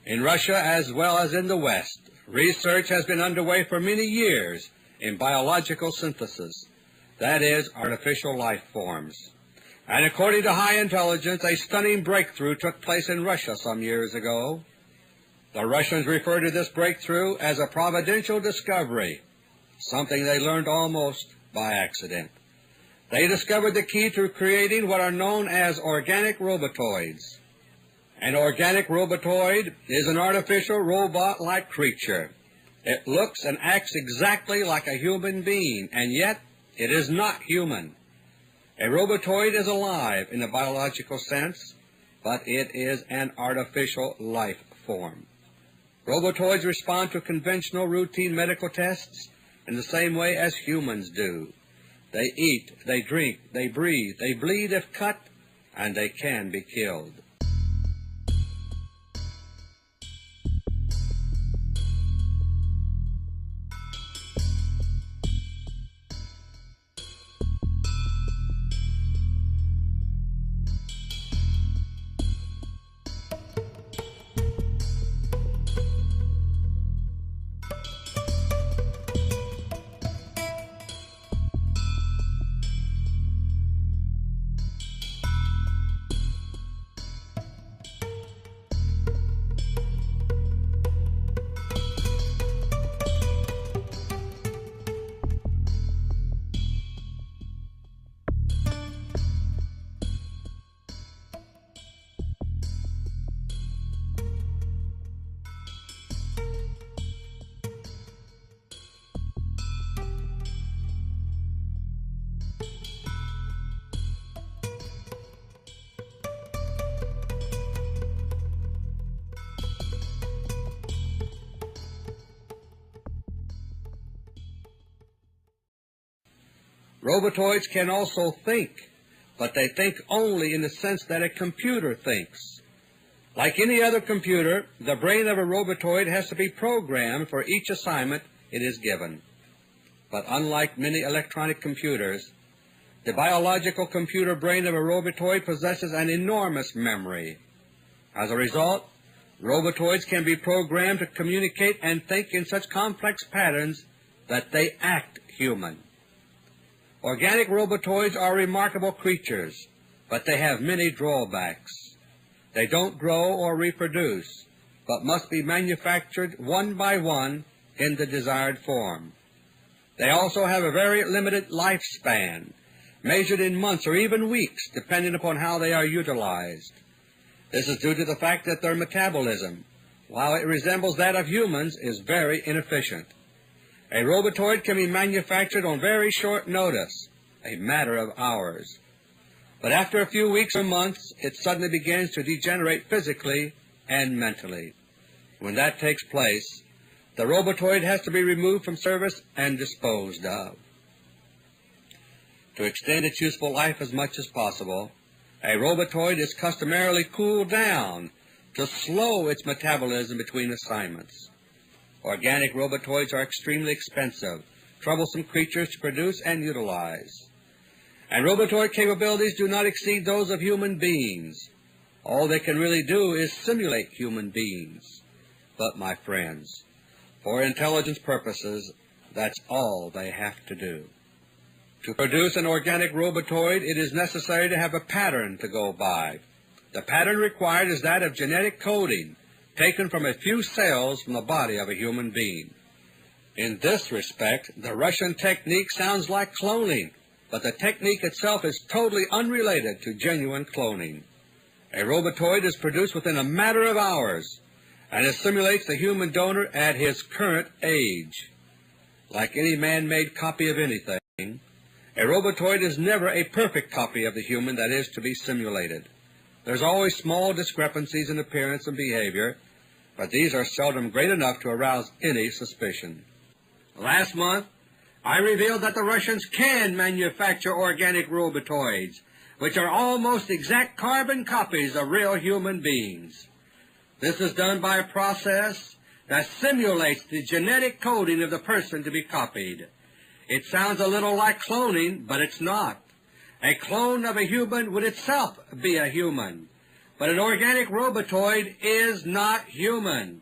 In Russia as well as in the West, research has been underway for many years in biological synthesis, that is, artificial life forms. And according to high intelligence, a stunning breakthrough took place in Russia some years ago. The Russians refer to this breakthrough as a providential discovery, something they learned almost by accident. They discovered the key to creating what are known as organic robotoids. An organic robotoid is an artificial robot-like creature. It looks and acts exactly like a human being, and yet it is not human. A robotoid is alive in the biological sense, but it is an artificial life form. Robotoids respond to conventional routine medical tests in the same way as humans do. They eat, they drink, they breathe, they bleed if cut, and they can be killed. Robotoids can also think, but they think only in the sense that a computer thinks. Like any other computer, the brain of a robotoid has to be programmed for each assignment it is given. But unlike many electronic computers, the biological computer brain of a robotoid possesses an enormous memory. As a result, robotoids can be programmed to communicate and think in such complex patterns that they act human. Organic robotoids are remarkable creatures, but they have many drawbacks. They don't grow or reproduce, but must be manufactured one by one in the desired form. They also have a very limited lifespan, measured in months or even weeks, depending upon how they are utilized. This is due to the fact that their metabolism, while it resembles that of humans, is very inefficient. A robotoid can be manufactured on very short notice, a matter of hours. But after a few weeks or months, it suddenly begins to degenerate physically and mentally. When that takes place, the robotoid has to be removed from service and disposed of. To extend its useful life as much as possible, a robotoid is customarily cooled down to slow its metabolism between assignments. Organic robotoids are extremely expensive, troublesome creatures to produce and utilize. And robotoid capabilities do not exceed those of human beings. All they can really do is simulate human beings. But, my friends, for intelligence purposes, that's all they have to do. To produce an organic robotoid, it is necessary to have a pattern to go by. The pattern required is that of genetic coding, taken from a few cells from the body of a human being. In this respect, the Russian technique sounds like cloning, but the technique itself is totally unrelated to genuine cloning. A robotoid is produced within a matter of hours, and it simulates the human donor at his current age. Like any man-made copy of anything, a robotoid is never a perfect copy of the human that is to be simulated. There's always small discrepancies in appearance and behavior, but these are seldom great enough to arouse any suspicion. Last month, I revealed that the Russians can manufacture organic robotoids, which are almost exact carbon copies of real human beings. This is done by a process that simulates the genetic coding of the person to be copied. It sounds a little like cloning, but it's not. A clone of a human would itself be a human, But an organic robotoid is not human.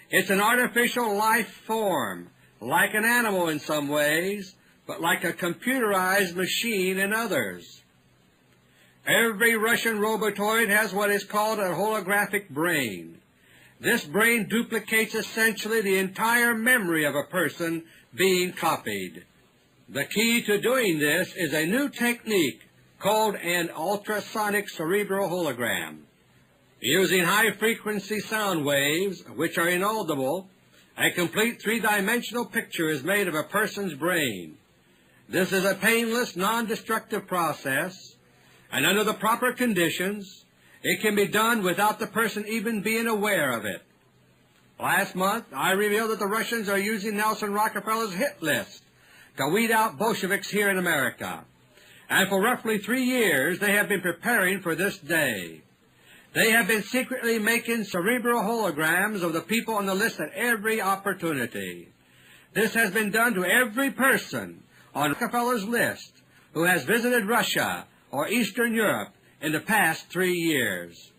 It's an artificial life form, like an animal in some ways, but like a computerized machine in others. Every Russian robotoid has what is called a holographic brain. This brain duplicates essentially the entire memory of a person being copied. The key to doing this is a new technique called an ultrasonic cerebral hologram. Using high-frequency sound waves, which are inaudible, a complete three-dimensional picture is made of a person's brain. This is a painless, non-destructive process, and under the proper conditions, it can be done without the person even being aware of it. Last month, I revealed that the Russians are using Nelson Rockefeller's hit list to weed out Bolsheviks here in America, and for roughly 3 years they have been preparing for this day. They have been secretly making cerebral holograms of the people on the list at every opportunity. This has been done to every person on Rockefeller's list who has visited Russia or Eastern Europe in the past 3 years.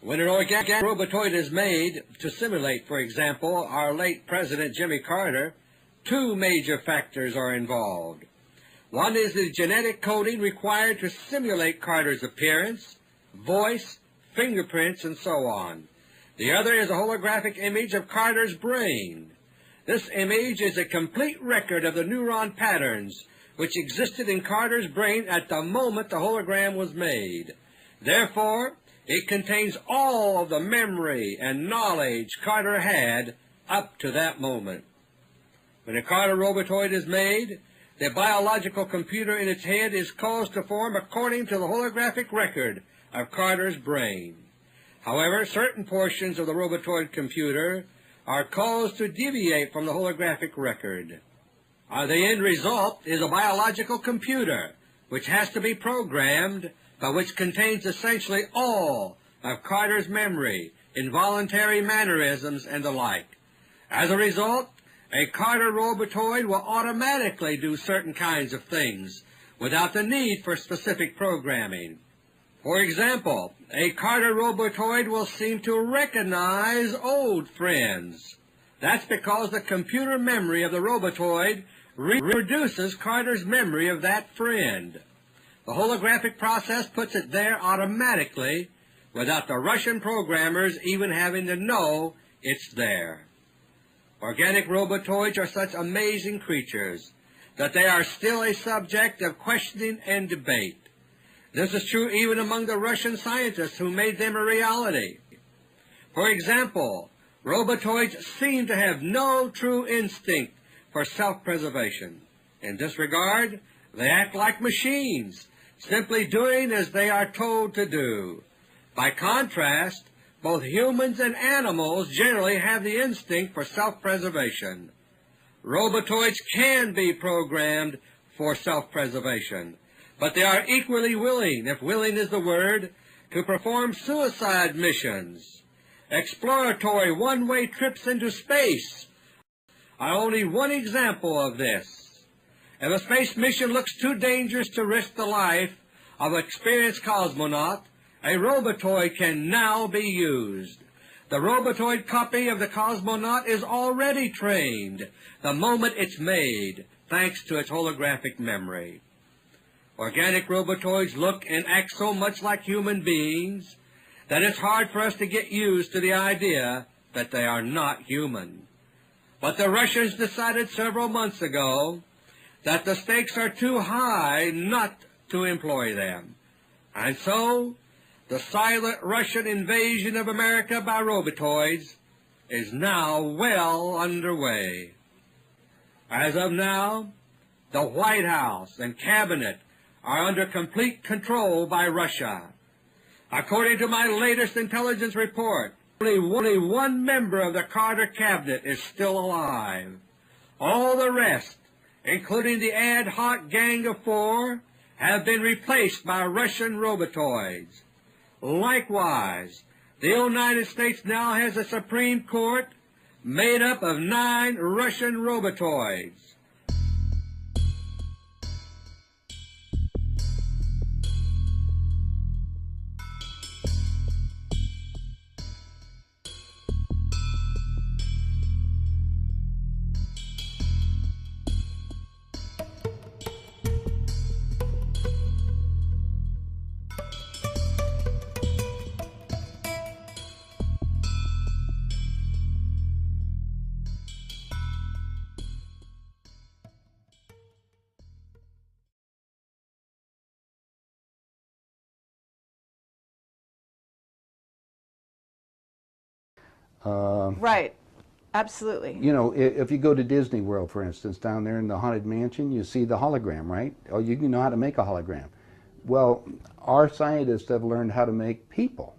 When an organic robotoid is made to simulate, for example, our late President Jimmy Carter, two major factors are involved. One is the genetic coding required to simulate Carter's appearance, voice, fingerprints, and so on. The other is a holographic image of Carter's brain. This image is a complete record of the neuron patterns which existed in Carter's brain at the moment the hologram was made. Therefore, it contains all of the memory and knowledge Carter had up to that moment. When a Carter robotoid is made, the biological computer in its head is caused to form according to the holographic record of Carter's brain. However, certain portions of the robotoid computer are caused to deviate from the holographic record. The end result is a biological computer which has to be programmed, but which contains essentially all of Carter's memory, involuntary mannerisms, and the like. As a result, a Carter robotoid will automatically do certain kinds of things without the need for specific programming. For example, a Carter robotoid will seem to recognize old friends. That's because the computer memory of the robotoid reproduces Carter's memory of that friend. The holographic process puts it there automatically without the Russian programmers even having to know it's there. Organic robotoids are such amazing creatures that they are still a subject of questioning and debate. This is true even among the Russian scientists who made them a reality. For example, robotoids seem to have no true instinct for self-preservation. In this regard, they act like machines, simply doing as they are told to do. By contrast, both humans and animals generally have the instinct for self-preservation. Robotoids can be programmed for self-preservation, but they are equally willing, if willing is the word, to perform suicide missions. Exploratory one-way trips into space are only one example of this. If a space mission looks too dangerous to risk the life of an experienced cosmonaut, a robotoid can now be used. The robotoid copy of the cosmonaut is already trained the moment it's made, thanks to its holographic memory. Organic robotoids look and act so much like human beings that it's hard for us to get used to the idea that they are not human. But the Russians decided several months ago that the stakes are too high not to employ them. And so, the silent Russian invasion of America by robotoids is now well underway. As of now, the White House and Cabinet are under complete control by Russia. According to my latest intelligence report, only one member of the Carter Cabinet is still alive. All the rest, including the ad hoc Gang of Four, have been replaced by Russian robotoids. Likewise, the United States now has a Supreme Court made up of 9 Russian robotoids. Right. Absolutely. You know, if you go to Disney World, for instance, down there in the Haunted Mansion, you see the hologram, right? Oh, you know how to make a hologram. Well, our scientists have learned how to make people.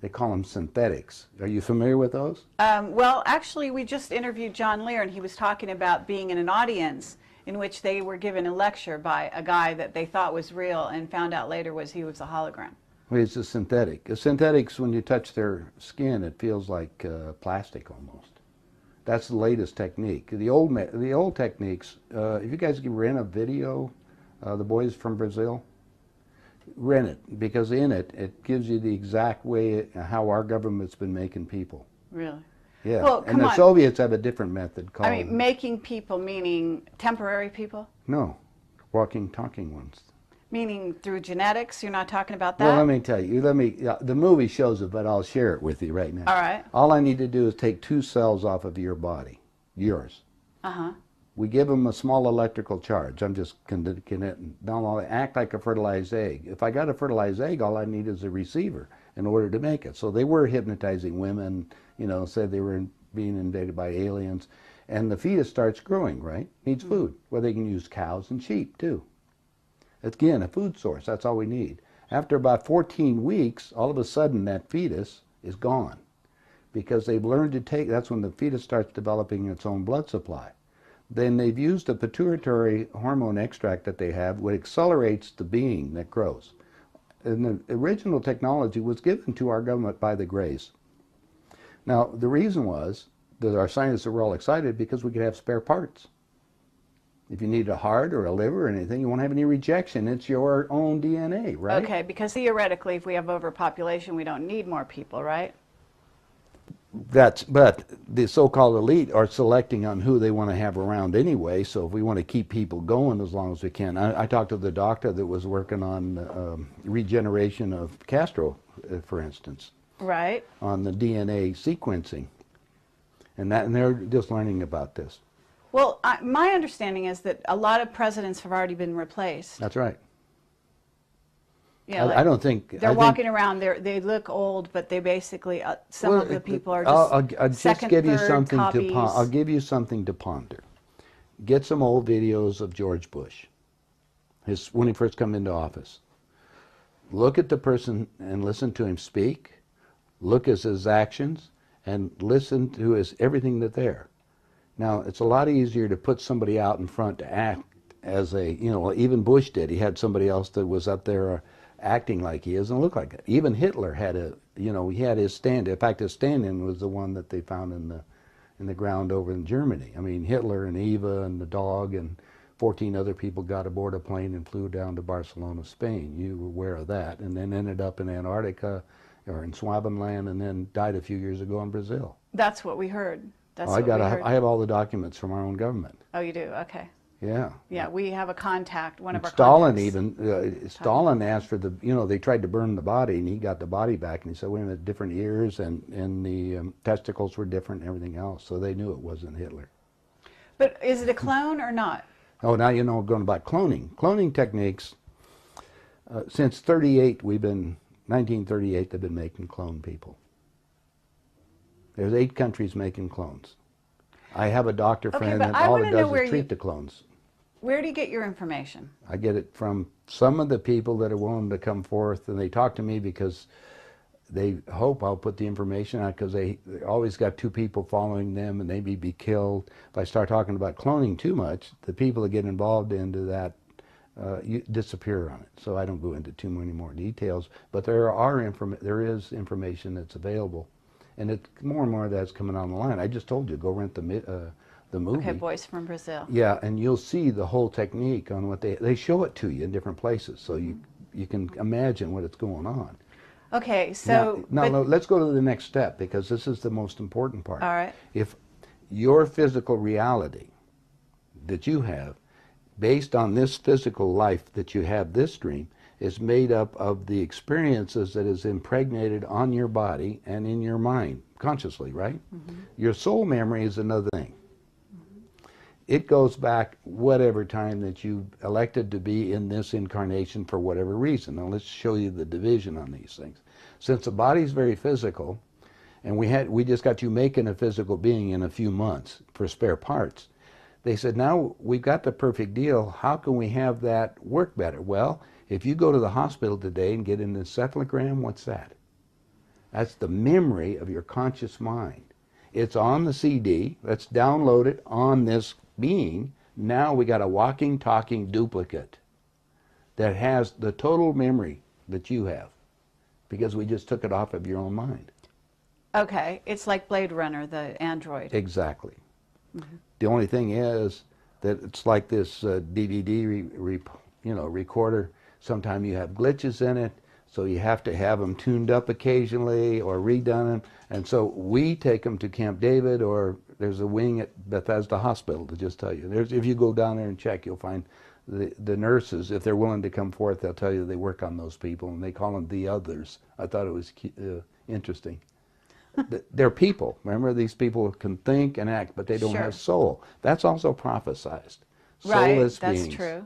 They call them synthetics. Are you familiar with those? Well, actually, we just interviewed John Lear, and he was talking about being in an audience in which they were given a lecture by a guy that they thought was real and found out later he was a hologram. Well, it's a synthetic. A synthetics, when you touch their skin, it feels like plastic almost. That's the latest technique. The old techniques, if you guys can rent a video, The Boys from Brazil, rent it, because in it, it gives you the exact way how our government's been making people. Really? Yeah. Well, and the Soviets have a different method called... I mean, making people meaning temporary people? No. Walking, talking ones. Meaning through genetics? You're not talking about that? Well, let me tell you. The movie shows it, but I'll share it with you right now. All right. All I need to do is take 2 cells off of your body, yours. Uh-huh. We give them a small electrical charge. I'm just connecting. Now, act like a fertilized egg. If I got a fertilized egg, all I need is a receiver in order to make it. So they were hypnotizing women, you know, said they were being invaded by aliens. And the fetus starts growing, right? Needs food. Well, they can use cows and sheep, too. Again, a food source. That's all we need. After about 14 weeks, all of a sudden, that fetus is gone. Because they've learned to take, that's when the fetus starts developing its own blood supply. Then they've used a pituitary hormone extract that they have, which accelerates the being that grows. And the original technology was given to our government by the Greys. Now, the reason was that our scientists were all excited because we could have spare parts. If you need a heart or a liver or anything, you won't have any rejection. It's your own DNA, right? Okay, because theoretically, if we have overpopulation, we don't need more people, right? But the so-called elite are selecting on who they want to have around anyway, so if we want to keep people going as long as we can. I talked to the doctor that was working on regeneration of Castro, for instance. Right. On the DNA sequencing. And they're just learning about this. Well, my understanding is that a lot of presidents have already been replaced. That's right. Yeah, I don't think... They're walking around, they look old, but they basically, some of the people are just I'll just second, give you third something copies. I'll give you something to ponder. Get some old videos of George Bush, when he first came into office. Look at the person and listen to him speak. Look at his actions and listen to everything that's there. Now, it's a lot easier to put somebody out in front to act as a, you know, even Bush did. He had somebody else that was up there acting like he is and look like it. Even Hitler had he had his stand. In fact, his stand-in was the one that they found in the ground over in Germany. I mean, Hitler and Eva and the dog and 14 other people got aboard a plane and flew down to Barcelona, Spain. You were aware of that, and then ended up in Antarctica or in Swabenland, and then died a few years ago in Brazil. That's what we heard. That's I have all the documents from our own government. Oh, you do? Okay. Yeah. Yeah, we have a contact, one of our Stalin contacts. Stalin asked for they tried to burn the body, and he got the body back, and he said, wait a minute, different ears, and the testicles were different and everything else, so they knew it wasn't Hitler. But is it a clone or not? Oh, now you know going about cloning. Cloning techniques, since 1938, they've been making clone people. There's 8 countries making clones. I have a doctor friend that all it does is treat the clones. Where do you get your information? I get it from some of the people that are willing to come forth, and they talk to me because they hope I'll put the information out, because they always got 2 people following them and they may be killed. If I start talking about cloning too much, the people that get involved into that disappear on it. So I don't go into too many more details, but there is information that's available. And more and more of that's coming on the line. I just told you, go rent the movie. Okay, Boys from Brazil. Yeah, and you'll see the whole technique on what they show it to you in different places, so you can imagine what it's going on. Okay, so... Now, let's go to the next step, because this is the most important part. All right. If your physical reality that you have, based on this physical life that you have, this dream, is made up of the experiences that is impregnated on your body and in your mind, consciously, right? Mm-hmm. Your soul memory is another thing. Mm-hmm. It goes back whatever time that you elected to be in this incarnation for whatever reason. Now let's show you the division on these things. Since the body is very physical, and we just got you making a physical being in a few months for spare parts. They said, now we've got the perfect deal. How can we have that work better? Well, if you go to the hospital today and get an encephalogram, what's that? That's the memory of your conscious mind. It's on the CD. Let's download it on this being. Now we got a walking, talking duplicate that has the total memory that you have, because we just took it off of your own mind. Okay, it's like Blade Runner, the android. Exactly. The only thing is that it's like this DVD recorder. Sometimes you have glitches in it, so you have to have them tuned up occasionally or redone them. And so we take them to Camp David, or there's a wing at Bethesda Hospital to just tell you. If you go down there and check, you'll find the nurses, if they're willing to come forth, they'll tell you they work on those people, and they call them the others. I thought it was interesting. They're people. Remember, these people can think and act, but they don't have soul. That's also prophesized. Soulless that's beings. true.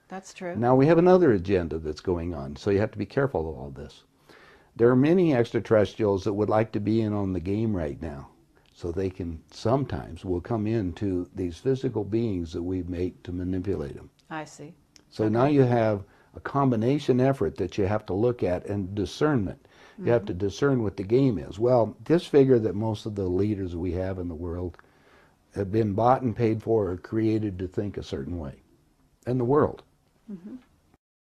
That's true. Now we have another agenda that's going on, so you have to be careful of all this. There are many extraterrestrials that would like to be in on the game right now, so they can sometimes will come into these physical beings that we've made to manipulate them. I see. So now you have a combination effort that you have to look at, and discernment. You have to discern what the game is. Well, just figure that most of the leaders we have in the world have been bought and paid for or created to think a certain way in the world.